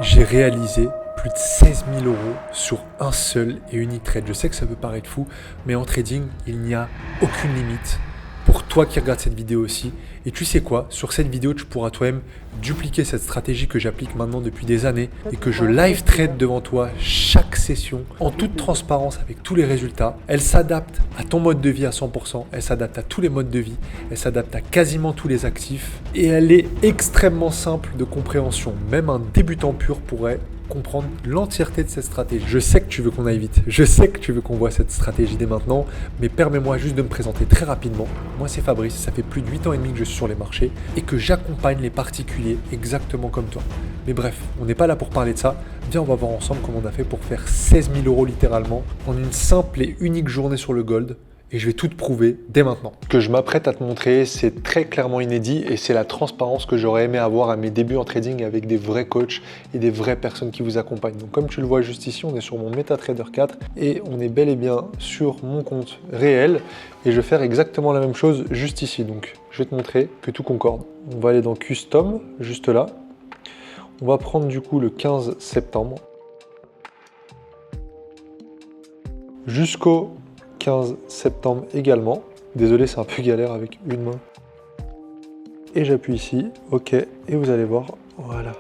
J'ai réalisé plus de 16 000 € sur un seul et unique trade. Je sais que ça peut paraître fou, mais en trading, il n'y a aucune limite. Pour toi qui regardes cette vidéo aussi. Et tu sais quoi, sur cette vidéo, tu pourras toi-même dupliquer cette stratégie que j'applique maintenant depuis des années et que je live trade devant toi chaque session en toute transparence avec tous les résultats. Elle s'adapte à ton mode de vie à 100%, elle s'adapte à tous les modes de vie, elle s'adapte à quasiment tous les actifs et elle est extrêmement simple de compréhension. Même un débutant pur pourrait comprendre l'entièreté de cette stratégie. Je sais que tu veux qu'on aille vite, je sais que tu veux qu'on voit cette stratégie dès maintenant, mais permets-moi juste de me présenter très rapidement. Moi c'est Fabrice, ça fait plus de 8 ans et demi que je suis sur les marchés et que j'accompagne les particuliers exactement comme toi. Mais bref, on n'est pas là pour parler de ça, viens on va voir ensemble comment on a fait pour faire 16 000 € littéralement en une simple et unique journée sur le gold. Et je vais tout te prouver dès maintenant. Ce que je m'apprête à te montrer, c'est très clairement inédit et c'est la transparence que j'aurais aimé avoir à mes débuts en trading avec des vrais coachs et des vraies personnes qui vous accompagnent. Donc comme tu le vois juste ici, on est sur mon MetaTrader 4 et on est bel et bien sur mon compte réel et je vais faire exactement la même chose juste ici. Donc je vais te montrer que tout concorde. On va aller dans Custom, juste là. On va prendre du coup le 15 septembre jusqu'au 15 septembre également. Désolé, c'est un peu galère avec une main. Et j'appuie ici, OK, et vous allez voir, voilà.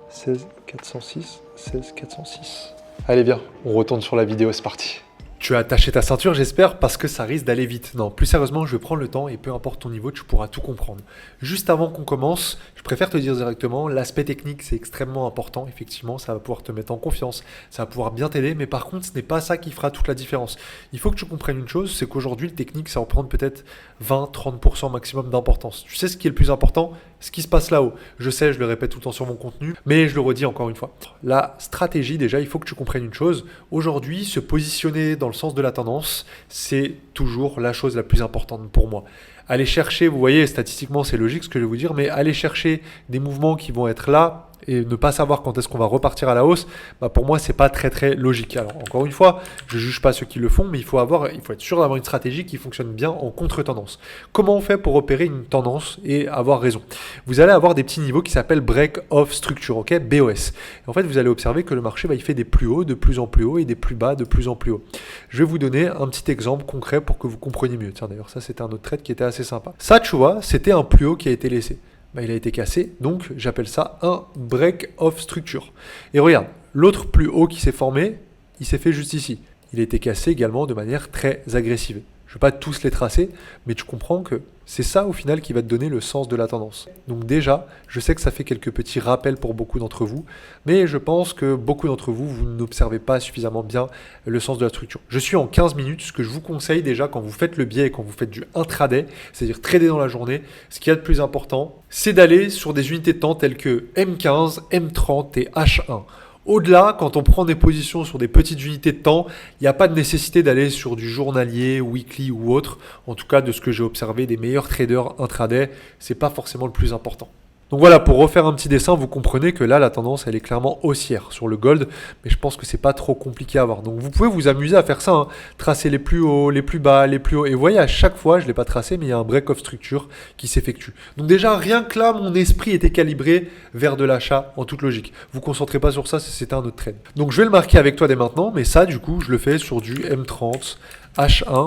16 406, 16 406. Allez, viens, on retourne sur la vidéo, c'est parti. Tu as attaché ta ceinture, j'espère, parce que ça risque d'aller vite. Non, plus sérieusement, je vais prendre le temps et peu importe ton niveau, tu pourras tout comprendre. Juste avant qu'on commence, je préfère te dire directement, l'aspect technique, c'est extrêmement important. Effectivement, ça va pouvoir te mettre en confiance, ça va pouvoir bien t'aider, mais par contre, ce n'est pas ça qui fera toute la différence. Il faut que tu comprennes une chose, c'est qu'aujourd'hui, le technique, ça représente peut-être 20-30% maximum d'importance. Tu sais ce qui est le plus important? Ce qui se passe là-haut. Je sais, je le répète tout le temps sur mon contenu, mais je le redis encore une fois. La stratégie, déjà, il faut que tu comprennes une chose. Aujourd'hui, se positionner dans le sens de la tendance, c'est toujours la chose la plus importante pour moi. Aller chercher, vous voyez, statistiquement, c'est logique ce que je vais vous dire, mais aller chercher des mouvements qui vont être là et ne pas savoir quand est-ce qu'on va repartir à la hausse, bah pour moi, c'est pas très logique. Alors, encore une fois, je juge pas ceux qui le font, mais il faut être sûr d'avoir une stratégie qui fonctionne bien en contre-tendance. Comment on fait pour opérer une tendance et avoir raison? Vous allez avoir des petits niveaux qui s'appellent Break of Structure, ok, BOS. Et en fait, vous allez observer que le marché, il fait des plus hauts, de plus en plus hauts et des plus bas, de plus en plus hauts. Je vais vous donner un petit exemple concret pour que vous compreniez mieux. Tiens, d'ailleurs, ça, c'était un autre trade qui était assez sympa. Ça, tu vois, c'était un plus haut qui a été laissé. Bah, il a été cassé, donc j'appelle ça un break of structure. Et regarde, l'autre plus haut qui s'est formé, il s'est fait juste ici. Il a été cassé également de manière très agressive. Je ne vais pas tous les tracer, mais tu comprends que c'est ça au final qui va te donner le sens de la tendance. Donc déjà, je sais que ça fait quelques petits rappels pour beaucoup d'entre vous, mais je pense que beaucoup d'entre vous, vous n'observez pas suffisamment bien le sens de la structure. Je suis en 15 minutes, ce que je vous conseille déjà quand vous faites le biais et quand vous faites du intraday, c'est-à-dire trader dans la journée, ce qu'il y a de plus important, c'est d'aller sur des unités de temps telles que M15, M30 et H1. Au-delà, quand on prend des positions sur des petites unités de temps, il n'y a pas de nécessité d'aller sur du journalier, weekly ou autre. En tout cas, de ce que j'ai observé des meilleurs traders intraday, c'est pas forcément le plus important. Donc voilà, pour refaire un petit dessin, vous comprenez que là, la tendance, elle est clairement haussière sur le gold, mais je pense que c'est pas trop compliqué à voir. Donc vous pouvez vous amuser à faire ça, hein. Tracer les plus hauts, les plus bas, les plus hauts. Et vous voyez, à chaque fois, je l'ai pas tracé, mais il y a un break of structure qui s'effectue. Donc déjà, rien que là, mon esprit était calibré vers de l'achat en toute logique. Vous concentrez pas sur ça, c'était un autre trade. Donc je vais le marquer avec toi dès maintenant, mais ça, du coup, je le fais sur du M30, H1.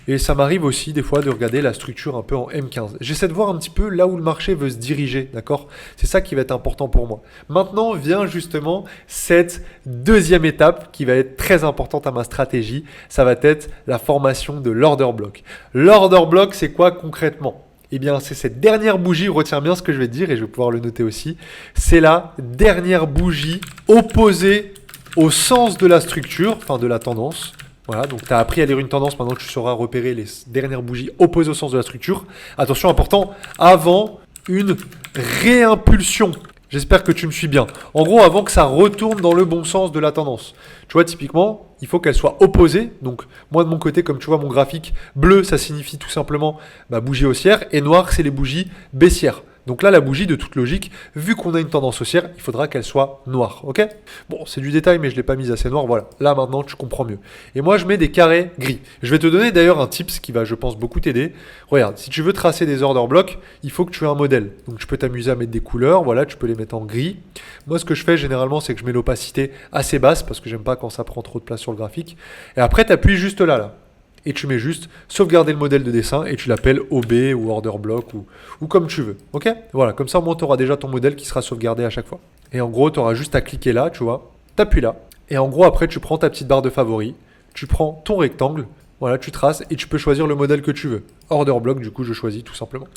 Et ça m'arrive aussi des fois de regarder la structure un peu en M15. J'essaie de voir un petit peu là où le marché veut se diriger, d'accord? C'est ça qui va être important pour moi. Maintenant vient justement cette deuxième étape qui va être très importante à ma stratégie. Ça va être la formation de l'order block. L'order block, c'est quoi concrètement? Eh bien, c'est cette dernière bougie, retiens bien ce que je vais te dire et je vais pouvoir le noter aussi. C'est la dernière bougie opposée au sens de la structure, enfin de la tendance. Voilà, donc tu as appris à lire une tendance, maintenant tu sauras repérer les dernières bougies opposées au sens de la structure. Attention, important, avant une réimpulsion. J'espère que tu me suis bien. En gros, avant que ça retourne dans le bon sens de la tendance. Tu vois, typiquement, il faut qu'elle soit opposée. Donc, moi de mon côté, comme tu vois mon graphique, bleu, ça signifie tout simplement bougie haussière et noir, c'est les bougies baissières. Donc là, la bougie, de toute logique, vu qu'on a une tendance haussière, il faudra qu'elle soit noire, ok? Bon, c'est du détail, mais je ne l'ai pas mise assez noire, voilà. Là, maintenant, tu comprends mieux. Et moi, je mets des carrés gris. Je vais te donner d'ailleurs un tips qui va, je pense, beaucoup t'aider. Regarde, si tu veux tracer des order blocks, il faut que tu aies un modèle. Donc, tu peux t'amuser à mettre des couleurs, voilà, tu peux les mettre en gris. Moi, ce que je fais généralement, c'est que je mets l'opacité assez basse, parce que j'aime pas quand ça prend trop de place sur le graphique. Et après, tu appuies juste là. Et tu mets juste sauvegarder le modèle de dessin et tu l'appelles OB ou order block ou comme tu veux. Ok? Voilà, comme ça au moins tu auras déjà ton modèle qui sera sauvegardé à chaque fois. Et en gros, tu auras juste à cliquer là, tu vois, t'appuies là. Et en gros, après, tu prends ta petite barre de favoris, tu prends ton rectangle, voilà, tu traces et tu peux choisir le modèle que tu veux. Order block, du coup, je choisis tout simplement.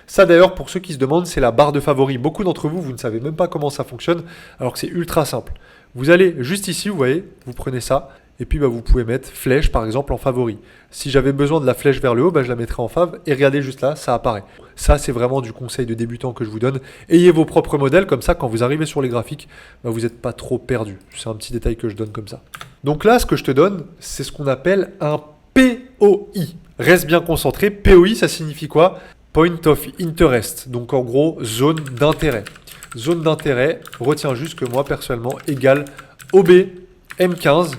Ça d'ailleurs, pour ceux qui se demandent, c'est la barre de favoris. Beaucoup d'entre vous, vous ne savez même pas comment ça fonctionne, alors que c'est ultra simple. Vous allez juste ici, vous voyez, vous prenez ça. Et puis vous pouvez mettre flèche par exemple en favori. Si j'avais besoin de la flèche vers le haut, je la mettrais en fav et regardez juste là, ça apparaît. Ça c'est vraiment du conseil de débutant que je vous donne. Ayez vos propres modèles, comme ça quand vous arrivez sur les graphiques, vous n'êtes pas trop perdu. C'est un petit détail que je donne comme ça. Donc là ce que je te donne, c'est ce qu'on appelle un POI. Reste bien concentré. POI ça signifie quoi? Point of Interest. Donc en gros zone d'intérêt. Zone d'intérêt, retiens juste que moi personnellement égale OB M15.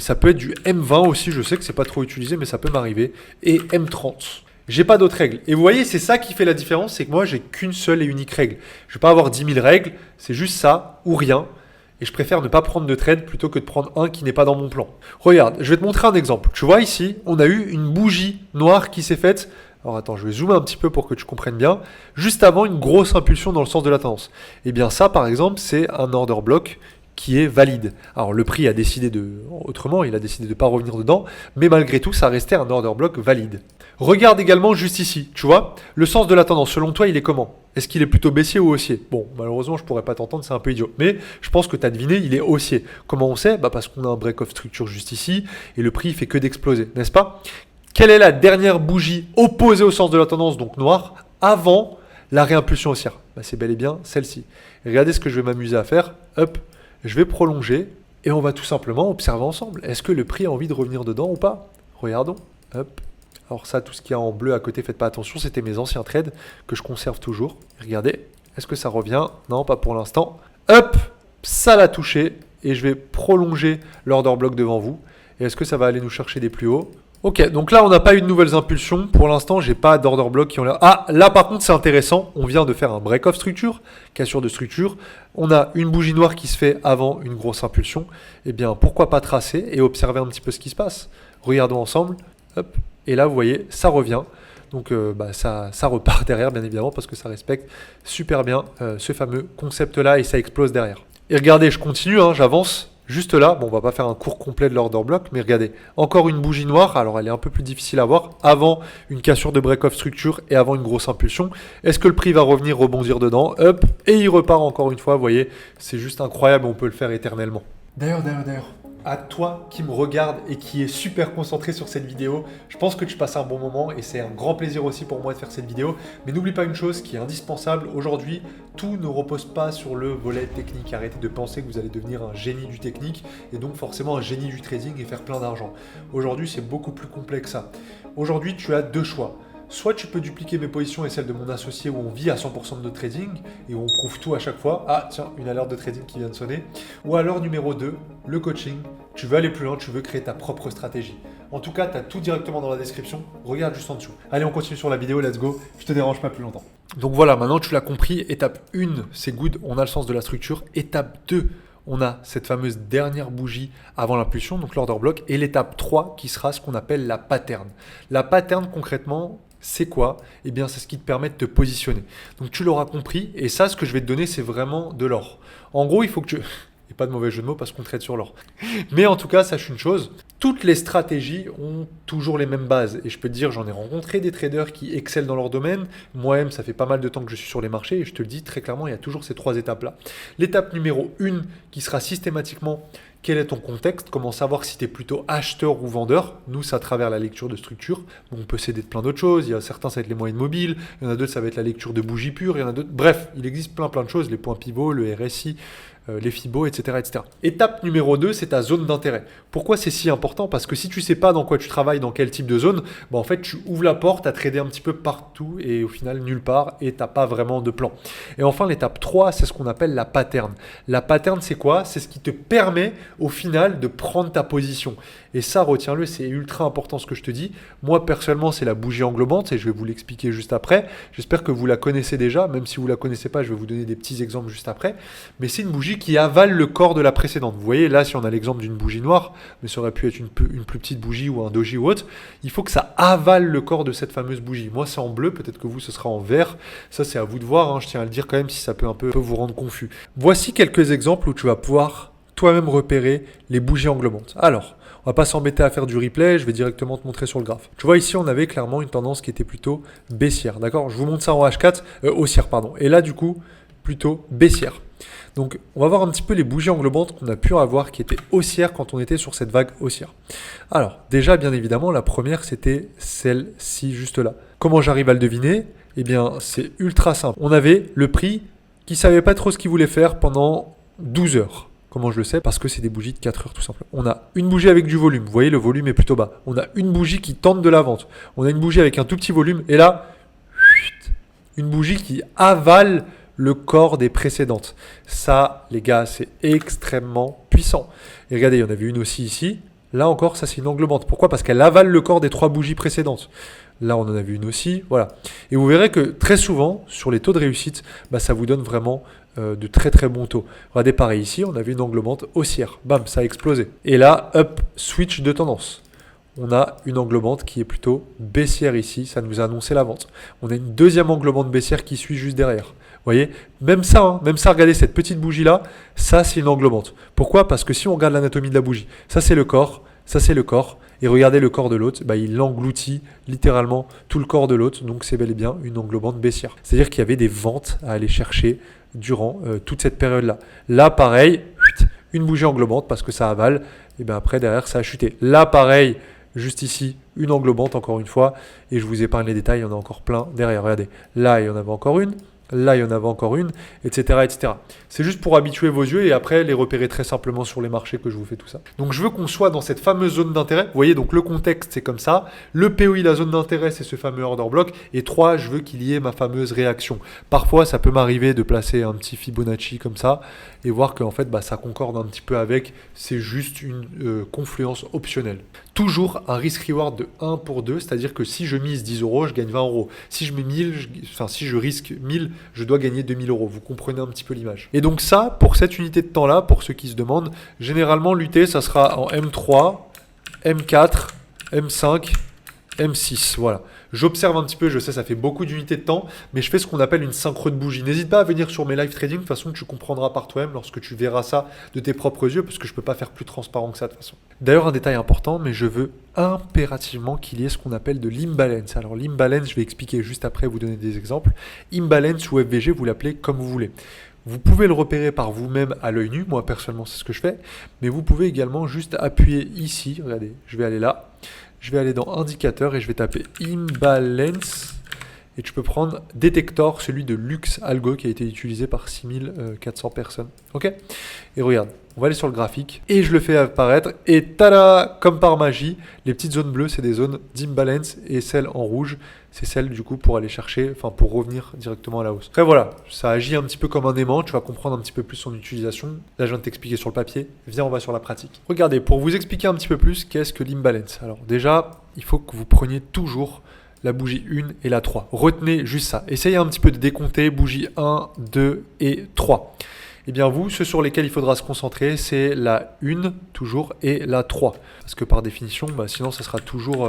Ça peut être du M20 aussi, je sais que c'est pas trop utilisé, mais ça peut m'arriver. Et M30. J'ai pas d'autres règles. Et vous voyez, c'est ça qui fait la différence, c'est que moi, j'ai qu'une seule et unique règle. Je vais pas avoir 10 000 règles, c'est juste ça ou rien. Et je préfère ne pas prendre de trade plutôt que de prendre un qui n'est pas dans mon plan. Regarde, je vais te montrer un exemple. Tu vois ici, on a eu une bougie noire qui s'est faite. Alors attends, je vais zoomer un petit peu pour que tu comprennes bien. Juste avant une grosse impulsion dans le sens de la tendance. Et bien ça, par exemple, c'est un order block qui est valide. Alors le prix a décidé autrement, il a décidé de ne pas revenir dedans, mais malgré tout, ça restait un order block valide. Regarde également juste ici, tu vois, le sens de la tendance, selon toi, il est comment? Est-ce qu'il est plutôt baissier ou haussier? Bon, malheureusement, je pourrais pas t'entendre, c'est un peu idiot, mais je pense que tu as deviné, il est haussier. Comment on sait? Parce qu'on a un break of structure juste ici, et le prix, il fait que d'exploser, n'est-ce pas? Quelle est la dernière bougie opposée au sens de la tendance, donc noire, avant la réimpulsion haussière? C'est bel et bien celle-ci. Regardez ce que je vais m'amuser à faire, hop, je vais prolonger et on va tout simplement observer ensemble. Est-ce que le prix a envie de revenir dedans ou pas? Regardons. Hop. Alors ça, tout ce qu'il y a en bleu à côté, faites pas attention, c'était mes anciens trades que je conserve toujours. Regardez, est-ce que ça revient? Non, pas pour l'instant. Hop, ça l'a touché et je vais prolonger l'order block devant vous. Et est-ce que ça va aller nous chercher des plus hauts? Ok, donc là, on n'a pas eu de nouvelles impulsions. Pour l'instant, j'ai pas d'order block qui ont l'air... Ah, là, par contre, c'est intéressant. On vient de faire un break-off structure, cassure de structure. On a une bougie noire qui se fait avant une grosse impulsion. Eh bien, pourquoi pas tracer et observer un petit peu ce qui se passe? Regardons ensemble. Hop. Et là, vous voyez, ça revient. Donc, ça repart derrière, bien évidemment, parce que ça respecte super bien ce fameux concept-là et ça explose derrière. Et regardez, je continue, j'avance. Juste là, bon, on va pas faire un cours complet de l'order block, mais regardez, encore une bougie noire, alors elle est un peu plus difficile à voir, avant une cassure de break-off structure et avant une grosse impulsion. Est-ce que le prix va revenir rebondir dedans? Hop, et il repart encore une fois, vous voyez, c'est juste incroyable, on peut le faire éternellement. D'ailleurs, à toi qui me regarde et qui est super concentré sur cette vidéo, je pense que tu passes un bon moment et c'est un grand plaisir aussi pour moi de faire cette vidéo. Mais n'oublie pas une chose qui est indispensable aujourd'hui, tout ne repose pas sur le volet technique. Arrêtez de penser que vous allez devenir un génie du technique et donc forcément un génie du trading et faire plein d'argent. Aujourd'hui, c'est beaucoup plus complexe que ça. Aujourd'hui, tu as deux choix. Soit tu peux dupliquer mes positions et celles de mon associé où on vit à 100% de notre trading et où on prouve tout à chaque fois. Ah tiens, une alerte de trading qui vient de sonner. Ou alors numéro 2, le coaching. Tu veux aller plus loin, tu veux créer ta propre stratégie. En tout cas, tu as tout directement dans la description. Regarde juste en dessous. Allez, on continue sur la vidéo, let's go. Je te dérange pas plus longtemps. Donc voilà, maintenant tu l'as compris. Étape 1, c'est good, on a le sens de la structure. Étape 2, on a cette fameuse dernière bougie avant l'impulsion, donc l'order block. Et l'étape 3 qui sera ce qu'on appelle la pattern. La pattern concrètement, c'est quoi? Eh bien, c'est ce qui te permet de te positionner. Donc, tu l'auras compris. Et ça, ce que je vais te donner, c'est vraiment de l'or. En gros, il faut que tu... Et pas de mauvais jeu de mots parce qu'on trade sur l'or. Mais en tout cas, sache une chose. Toutes les stratégies ont toujours les mêmes bases. Et je peux te dire, j'en ai rencontré des traders qui excellent dans leur domaine. Moi-même, ça fait pas mal de temps que je suis sur les marchés. Et je te le dis très clairement, il y a toujours ces trois étapes-là. L'étape numéro 1 qui sera systématiquement Quel est ton contexte? Comment savoir si tu es plutôt acheteur ou vendeur? Nous, c'est à travers la lecture de structure. Bon, on peut s'aider de plein d'autres choses. Il y a certains, ça va être les moyennes mobiles. Il y en a d'autres, ça va être la lecture de bougies pures. Il y en a d'autres. Bref, il existe plein de choses. Les points pivots, le RSI, les FIBO, etc., etc. Étape numéro 2, c'est ta zone d'intérêt. Pourquoi c'est si important? Parce que si tu sais pas dans quoi tu travailles, dans quel type de zone, en fait, tu ouvres la porte à trader un petit peu partout et au final, nulle part et tu n'as pas vraiment de plan. Et enfin, l'étape 3, c'est ce qu'on appelle la pattern. La pattern, c'est quoi? C'est ce qui te permet au final de prendre ta position. Et ça, retiens-le, c'est ultra important ce que je te dis. Moi, personnellement, c'est la bougie englobante et je vais vous l'expliquer juste après. J'espère que vous la connaissez déjà. Même si vous ne la connaissez pas, je vais vous donner des petits exemples juste après. Mais c'est une bougie qui avale le corps de la précédente. Vous voyez, là, si on a l'exemple d'une bougie noire, mais ça aurait pu être une plus petite bougie ou un doji ou autre, il faut que ça avale le corps de cette fameuse bougie. Moi, c'est en bleu, peut-être que vous, ce sera en vert. Ça, c'est à vous de voir. Hein. Je tiens à le dire quand même si ça peut un peu vous rendre confus. Voici quelques exemples où tu vas pouvoir toi-même repérer les bougies englobantes. Alors, on va pas s'embêter à faire du replay, je vais directement te montrer sur le graphe. Tu vois ici, on avait clairement une tendance qui était plutôt baissière, d'accord? Je vous montre ça en H4, haussière, pardon. Et là, du coup, plutôt baissière. Donc, on va voir un petit peu les bougies englobantes qu'on a pu avoir qui étaient haussières quand on était sur cette vague haussière. Alors, déjà, bien évidemment, la première, c'était celle-ci juste là. Comment j'arrive à le deviner? Eh bien, c'est ultra simple. On avait le prix qui ne savait pas trop ce qu'il voulait faire pendant 12 heures. Comment je le sais? Parce que c'est des bougies de 4 heures tout simplement. On a une bougie avec du volume. Vous voyez, le volume est plutôt bas. On a une bougie qui tente de la vente. On a une bougie avec un tout petit volume. Et là, une bougie qui avale le corps des précédentes. Ça, les gars, c'est extrêmement puissant. Et regardez, il y en avait une aussi ici. Là encore, ça c'est une englobante. Pourquoi? Parce qu'elle avale le corps des 3 bougies précédentes. Là, on en a vu une aussi. Voilà. Et vous verrez que très souvent, sur les taux de réussite, ça vous donne vraiment de très très bons taux. Regardez, pareil ici, on avait une englobante haussière. Bam, ça a explosé. Et là, up, switch de tendance. On a une englobante qui est plutôt baissière ici. Ça nous a annoncé la vente. On a une deuxième englobante baissière qui suit juste derrière. Vous voyez, même ça, regardez cette petite bougie-là, ça c'est une englobante. Pourquoi? Parce que si on regarde l'anatomie de la bougie, ça c'est le corps, et regardez le corps de l'autre, il engloutit littéralement tout le corps de l'autre, donc c'est bel et bien une englobante baissière. C'est-à-dire qu'il y avait des ventes à aller chercher durant toute cette période-là. Là, pareil, une bougie englobante parce que ça avale, et bien après derrière ça a chuté. Là, pareil, juste ici, une englobante encore une fois, et je vous épargne les détails, il y en a encore plein derrière. Regardez, là il y en avait encore une. Là, il y en avait encore une, etc., etc. C'est juste pour habituer vos yeux et après les repérer très simplement sur les marchés que je vous fais tout ça. Donc, je veux qu'on soit dans cette fameuse zone d'intérêt. Vous voyez, donc le contexte, c'est comme ça. Le POI, la zone d'intérêt, c'est ce fameux order block. Et 3, je veux qu'il y ait ma fameuse réaction. Parfois, ça peut m'arriver de placer un petit Fibonacci comme ça et voir qu'en fait, ça concorde un petit peu avec. C'est juste une confluence optionnelle. Toujours un risk-reward de 1 pour 2, c'est-à-dire que si je mise 10 euros, je gagne 20 euros. Si je mets 1000, si je risque 1000, je dois gagner 2000 euros. Vous comprenez un petit peu l'image. Et donc ça, pour cette unité de temps-là, pour ceux qui se demandent, généralement l'UT, ça sera en M3, M4, M5, M6. Voilà. J'observe un petit peu, je sais, ça fait beaucoup d'unités de temps, mais je fais ce qu'on appelle une synchro de bougie. N'hésite pas à venir sur mes live trading, de toute façon, tu comprendras par toi-même lorsque tu verras ça de tes propres yeux, parce que je ne peux pas faire plus transparent que ça de toute façon. D'ailleurs, un détail important, mais je veux impérativement qu'il y ait ce qu'on appelle de l'imbalance. Alors, l'imbalance, je vais expliquer juste après, vous donner des exemples. Imbalance ou FVG, vous l'appelez comme vous voulez. Vous pouvez le repérer par vous-même à l'œil nu, moi personnellement c'est ce que je fais, mais vous pouvez également juste appuyer ici, regardez, je vais aller là, je vais aller dans indicateur et je vais taper imbalance et tu peux prendre détector, celui de Lux Algo qui a été utilisé par 6400 personnes. Ok? Et regarde, on va aller sur le graphique et je le fais apparaître et tada, comme par magie, les petites zones bleues c'est des zones d'imbalance et celles en rouge c'est celles du coup pour aller chercher, pour revenir directement à la hausse. Après voilà, ça agit un petit peu comme un aimant, tu vas comprendre un petit peu plus son utilisation. Là je viens de t'expliquer sur le papier, viens on va sur la pratique. Regardez, pour vous expliquer un petit peu plus qu'est-ce que l'imbalance. Alors déjà, il faut que vous preniez toujours la bougie 1 et la 3. Retenez juste ça. Essayez un petit peu de décompter bougie 1, 2 et 3. Eh bien vous, ceux sur lesquels il faudra se concentrer, c'est la 1 toujours et la 3. Parce que par définition, sinon ça sera toujours,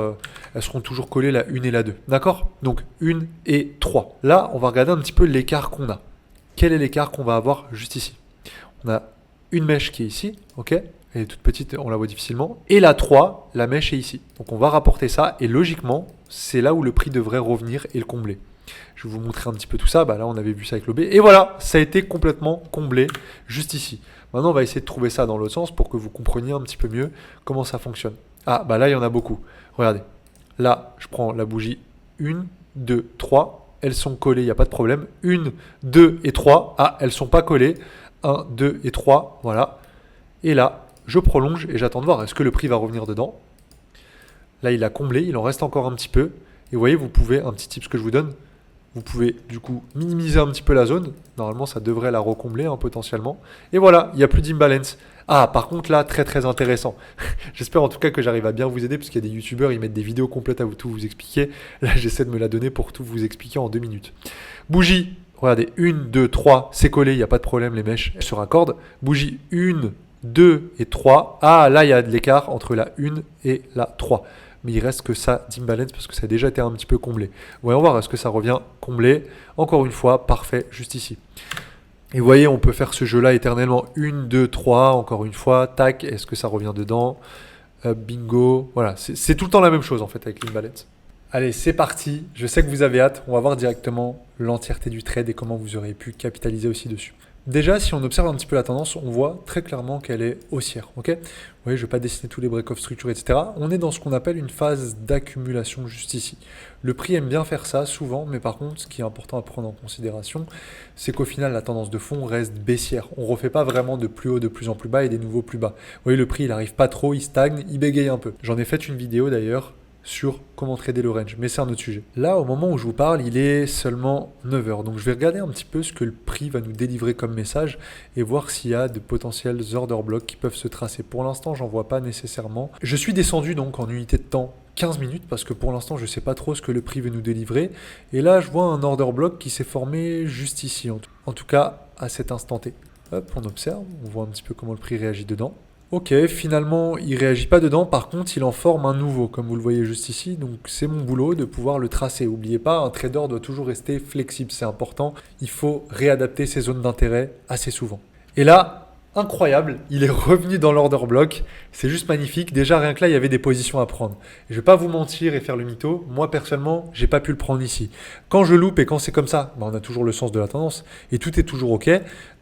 elles seront toujours collées la 1 et la 2. D'accord? Donc 1 et 3. Là, on va regarder un petit peu l'écart qu'on a. Quel est l'écart qu'on va avoir juste ici? On a une mèche qui est ici, ok? Elle est toute petite, on la voit difficilement. Et la 3, la mèche est ici. Donc on va rapporter ça et logiquement, c'est là où le prix devrait revenir et le combler. Je vais vous montrer un petit peu tout ça. Bah là, on avait vu ça avec l'OB. Et voilà, ça a été complètement comblé juste ici. Maintenant, on va essayer de trouver ça dans l'autre sens pour que vous compreniez un petit peu mieux comment ça fonctionne. Ah, bah là, il y en a beaucoup. Regardez. Là, je prends la bougie 1, 2, 3. Elles sont collées, il n'y a pas de problème. 1, 2 et 3. Ah, elles ne sont pas collées. 1, 2 et 3. Voilà. Et là, je prolonge et j'attends de voir. Est-ce que le prix va revenir dedans? Là, il a comblé. Il en reste encore un petit peu. Et vous voyez, vous pouvez, un petit tip que je vous donne, vous pouvez du coup minimiser un petit peu la zone. Normalement, ça devrait la recombler potentiellement. Et voilà, il n'y a plus d'imbalance. Ah, par contre là, très très intéressant. J'espère en tout cas que j'arrive à bien vous aider, puisqu'il y a des youtubeurs, ils mettent des vidéos complètes à tout vous expliquer. Là, j'essaie de me la donner pour tout vous expliquer en 2 minutes. Bougie, regardez, 1, 2, 3, c'est collé, il n'y a pas de problème, les mèches se raccordent. Bougie 1, 2 et 3. Ah, là, il y a de l'écart entre la 1 et la 3. Mais il reste que ça d'imbalance parce que ça a déjà été un petit peu comblé. Voyons voir, est-ce que ça revient comblé? Encore une fois, parfait, juste ici. Et vous voyez, on peut faire ce jeu-là éternellement. 1, 2, 3, encore une fois, tac, est-ce que ça revient dedans? Bingo, voilà, c'est tout le temps la même chose en fait avec l'imbalance. Allez, c'est parti, je sais que vous avez hâte, on va voir directement l'entièreté du trade et comment vous aurez pu capitaliser aussi dessus. Déjà, si on observe un petit peu la tendance, on voit très clairement qu'elle est haussière. Ok, vous voyez, je ne vais pas dessiner tous les break-off structures, etc. On est dans ce qu'on appelle une phase d'accumulation juste ici. Le prix aime bien faire ça souvent, mais par contre, ce qui est important à prendre en considération, c'est qu'au final, la tendance de fond reste baissière. On ne refait pas vraiment de plus haut de plus en plus bas et des nouveaux plus bas. Vous voyez, le prix, il n'arrive pas trop, il stagne, il bégaye un peu. J'en ai fait une vidéo d'ailleurs sur comment trader le range, mais c'est un autre sujet. Là, au moment où je vous parle, il est seulement 9h, donc je vais regarder un petit peu ce que le prix va nous délivrer comme message et voir s'il y a de potentiels order blocks qui peuvent se tracer. Pour l'instant, j'en vois pas nécessairement. Je suis descendu donc en unité de temps 15 minutes parce que pour l'instant, je sais pas trop ce que le prix veut nous délivrer. Et là, je vois un order block qui s'est formé juste ici, en tout cas à cet instant T. Hop, on observe, on voit un petit peu comment le prix réagit dedans. Ok, finalement, il ne réagit pas dedans. Par contre, il en forme un nouveau, comme vous le voyez juste ici. Donc, c'est mon boulot de pouvoir le tracer. N'oubliez pas, un trader doit toujours rester flexible. C'est important. Il faut réadapter ses zones d'intérêt assez souvent. Et là, incroyable, il est revenu dans l'order block. C'est juste magnifique. Déjà, rien que là, il y avait des positions à prendre. Je ne vais pas vous mentir et faire le mytho. Moi, personnellement, j'ai pas pu le prendre ici. Quand je loupe et quand c'est comme ça, on a toujours le sens de la tendance et tout est toujours OK.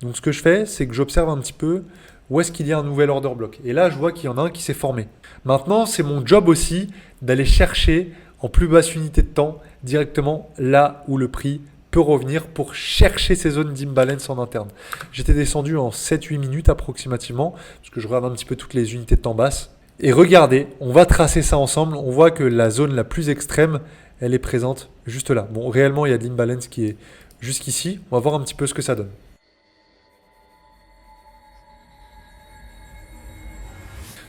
Donc, ce que je fais, c'est que j'observe un petit peu où est-ce qu'il y a un nouvel order block. Et là, je vois qu'il y en a un qui s'est formé. Maintenant, c'est mon job aussi d'aller chercher en plus basse unité de temps directement là où le prix peut revenir pour chercher ces zones d'imbalance en interne. J'étais descendu en 7-8 minutes approximativement, parce que je regarde un petit peu toutes les unités de temps basses. Et regardez, on va tracer ça ensemble. On voit que la zone la plus extrême, elle est présente juste là. Bon, réellement, il y a de l'imbalance qui est jusqu'ici. On va voir un petit peu ce que ça donne.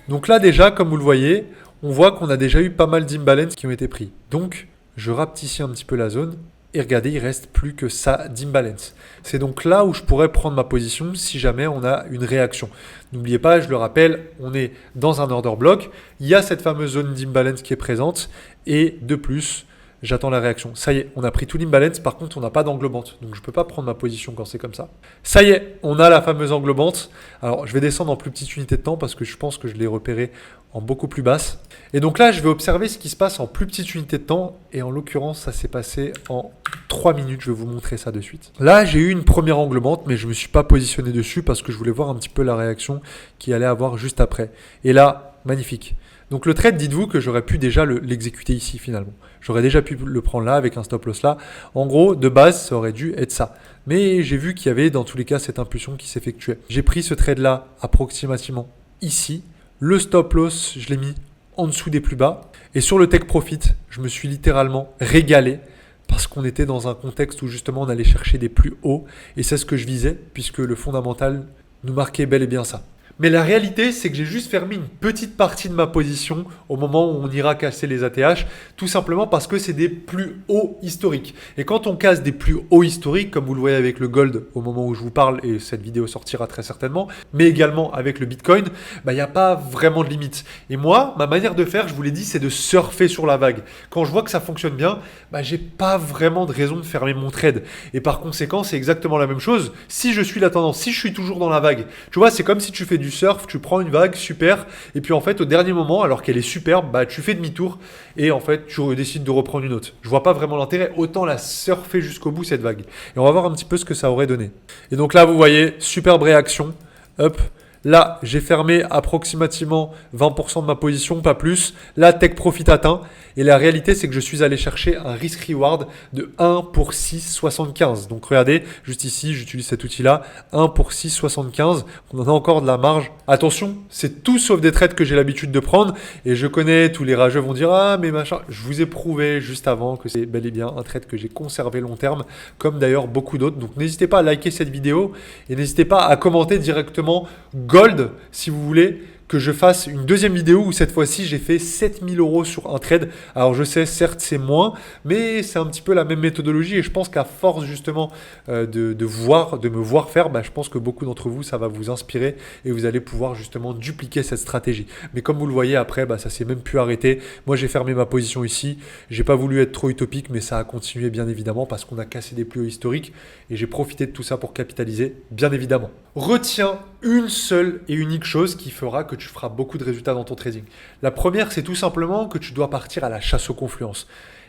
Donc là déjà, comme vous le voyez, on voit qu'on a déjà eu pas mal d'imbalance qui ont été pris. Donc, je rapetissis un petit peu la zone et regardez, il reste plus que ça d'imbalance. C'est donc là où je pourrais prendre ma position si jamais on a une réaction. N'oubliez pas, je le rappelle, on est dans un order block. Il y a cette fameuse zone d'imbalance qui est présente et de plus, j'attends la réaction. Ça y est, on a pris tout l'imbalance. Par contre, on n'a pas d'englobante. Donc, je ne peux pas prendre ma position quand c'est comme ça. Ça y est, on a la fameuse englobante. Alors, je vais descendre en plus petite unité de temps parce que je pense que je l'ai repéré en beaucoup plus basse. Et donc là, je vais observer ce qui se passe en plus petite unité de temps. Et en l'occurrence, ça s'est passé en 3 minutes. Je vais vous montrer ça de suite. Là, j'ai eu une première englobante, mais je ne me suis pas positionné dessus parce que je voulais voir un petit peu la réaction qu'il allait avoir juste après. Et là, magnifique. Donc le trade, dites-vous que j'aurais pu déjà l'exécuter ici finalement. J'aurais déjà pu le prendre là avec un stop loss là. En gros, de base, ça aurait dû être ça. Mais j'ai vu qu'il y avait dans tous les cas cette impulsion qui s'effectuait. J'ai pris ce trade là approximativement ici. Le stop loss, je l'ai mis en dessous des plus bas. Et sur le take profit, je me suis littéralement régalé parce qu'on était dans un contexte où justement on allait chercher des plus hauts. Et c'est ce que je visais puisque le fondamental nous marquait bel et bien ça. Mais la réalité, c'est que j'ai juste fermé une petite partie de ma position au moment où on ira casser les ATH, tout simplement parce que c'est des plus hauts historiques. Et quand on casse des plus hauts historiques, comme vous le voyez avec le gold au moment où je vous parle, et cette vidéo sortira très certainement, mais également avec le Bitcoin, il n'y a pas vraiment de limite. Et moi, ma manière de faire, je vous l'ai dit, c'est de surfer sur la vague. Quand je vois que ça fonctionne bien, j'ai pas vraiment de raison de fermer mon trade. Et par conséquent, c'est exactement la même chose. Si je suis la tendance, si je suis toujours dans la vague, tu vois, c'est comme si tu fais du du surf, tu prends une vague, super, et puis en fait, au dernier moment, alors qu'elle est superbe, bah, tu fais demi-tour, et en fait, tu décides de reprendre une autre. Je vois pas vraiment l'intérêt, autant la surfer jusqu'au bout, cette vague. Et on va voir un petit peu ce que ça aurait donné. Et donc là, vous voyez, superbe réaction, hop. Là, j'ai fermé approximativement 20% de ma position, pas plus. Là, take profit atteint. Et la réalité, c'est que je suis allé chercher un risk-reward de 1 pour 6,75. Donc regardez, juste ici, j'utilise cet outil-là. 1 pour 6,75. On en a encore de la marge. Attention, c'est tout sauf des trades que j'ai l'habitude de prendre. Et je connais, tous les rageux vont dire « Ah, mais machin ». Je vous ai prouvé juste avant que c'est bel et bien un trade que j'ai conservé long terme, comme d'ailleurs beaucoup d'autres. Donc n'hésitez pas à liker cette vidéo et n'hésitez pas à commenter directement Gold, si vous voulez que je fasse une deuxième vidéo où cette fois-ci j'ai fait 7000 € sur un trade. Alors je sais, certes c'est moins, mais c'est un petit peu la même méthodologie et je pense qu'à force justement de me voir faire, bah, je pense que beaucoup d'entre vous ça va vous inspirer et vous allez pouvoir justement dupliquer cette stratégie. Mais comme vous le voyez après, bah, ça s'est même plus arrêté. Moi j'ai fermé ma position ici, j'ai pas voulu être trop utopique, mais ça a continué bien évidemment parce qu'on a cassé des plus hauts historiques et j'ai profité de tout ça pour capitaliser, bien évidemment. Retiens une seule et unique chose qui fera que tu feras beaucoup de résultats dans ton trading. La première, c'est tout simplement que tu dois partir à la chasse aux confluences.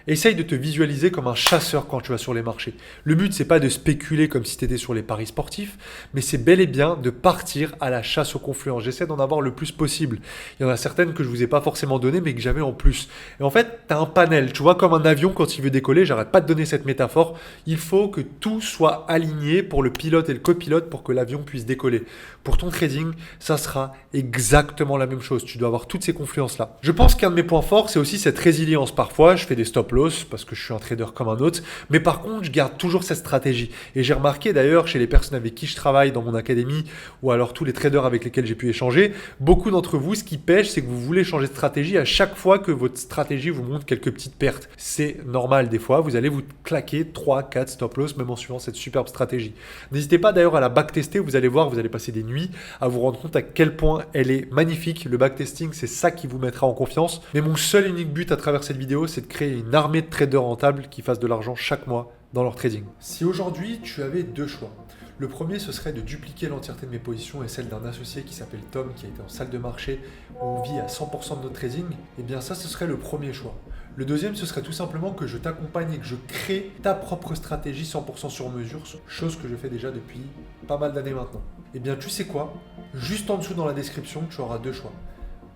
Essaye de te visualiser comme un chasseur quand tu vas sur les marchés. Le but, c'est pas de spéculer comme si tu étais sur les paris sportifs, mais c'est bel et bien de partir à la chasse aux confluences. J'essaie d'en avoir le plus possible. Il y en a certaines que je vous ai pas forcément données, mais que j'avais en plus. Et en fait, tu as un panel. Tu vois, comme un avion quand il veut décoller, j'arrête pas de donner cette métaphore. Il faut que tout soit aligné pour le pilote et le copilote pour que l'avion puisse décoller. Pour ton trading, ça sera exactement la même chose. Tu dois avoir toutes ces confluences-là. Je pense qu'un de mes points forts, c'est aussi cette résilience. Parfois, je fais des stop loss parce que je suis un trader comme un autre. Mais par contre, je garde toujours cette stratégie. Et j'ai remarqué d'ailleurs chez les personnes avec qui je travaille dans mon académie ou alors tous les traders avec lesquels j'ai pu échanger, beaucoup d'entre vous, ce qui pêche, c'est que vous voulez changer de stratégie à chaque fois que votre stratégie vous montre quelques petites pertes. C'est normal des fois. Vous allez vous claquer 3, 4 stop loss même en suivant cette superbe stratégie. N'hésitez pas d'ailleurs à la backtester. Vous allez voir, vous allez passer des nuits à vous rendre compte à quel point elle est magnifique. Le backtesting, c'est ça qui vous mettra en confiance. Mais mon seul et unique but à travers cette vidéo, c'est de créer une armée de traders rentables qui fassent de l'argent chaque mois dans leur trading. Si aujourd'hui, tu avais deux choix. Le premier, ce serait de dupliquer l'entièreté de mes positions et celle d'un associé qui s'appelle Tom, qui a été en salle de marché, où on vit à 100% de notre trading. Et bien ça, ce serait le premier choix. Le deuxième, ce serait tout simplement que je t'accompagne et que je crée ta propre stratégie 100% sur mesure, chose que je fais déjà depuis pas mal d'années maintenant. Et bien tu sais quoi? Juste en dessous dans la description, tu auras deux choix.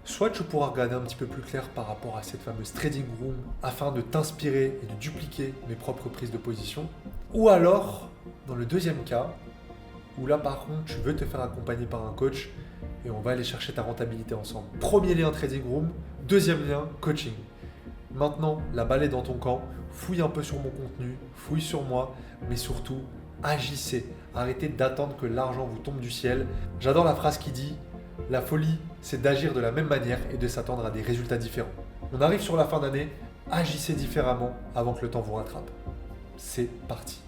Soit tu pourras regarder un petit peu plus clair par rapport à cette fameuse trading room afin de t'inspirer et de dupliquer mes propres prises de position. Ou alors, dans le deuxième cas, où là par contre tu veux te faire accompagner par un coach et on va aller chercher ta rentabilité ensemble. Premier lien trading room, deuxième lien coaching. Maintenant, la balle est dans ton camp, fouille un peu sur mon contenu, fouille sur moi, mais surtout agissez. Arrêtez d'attendre que l'argent vous tombe du ciel. J'adore la phrase qui dit « La folie, c'est d'agir de la même manière et de s'attendre à des résultats différents ». On arrive sur la fin d'année, agissez différemment avant que le temps vous rattrape. C'est parti.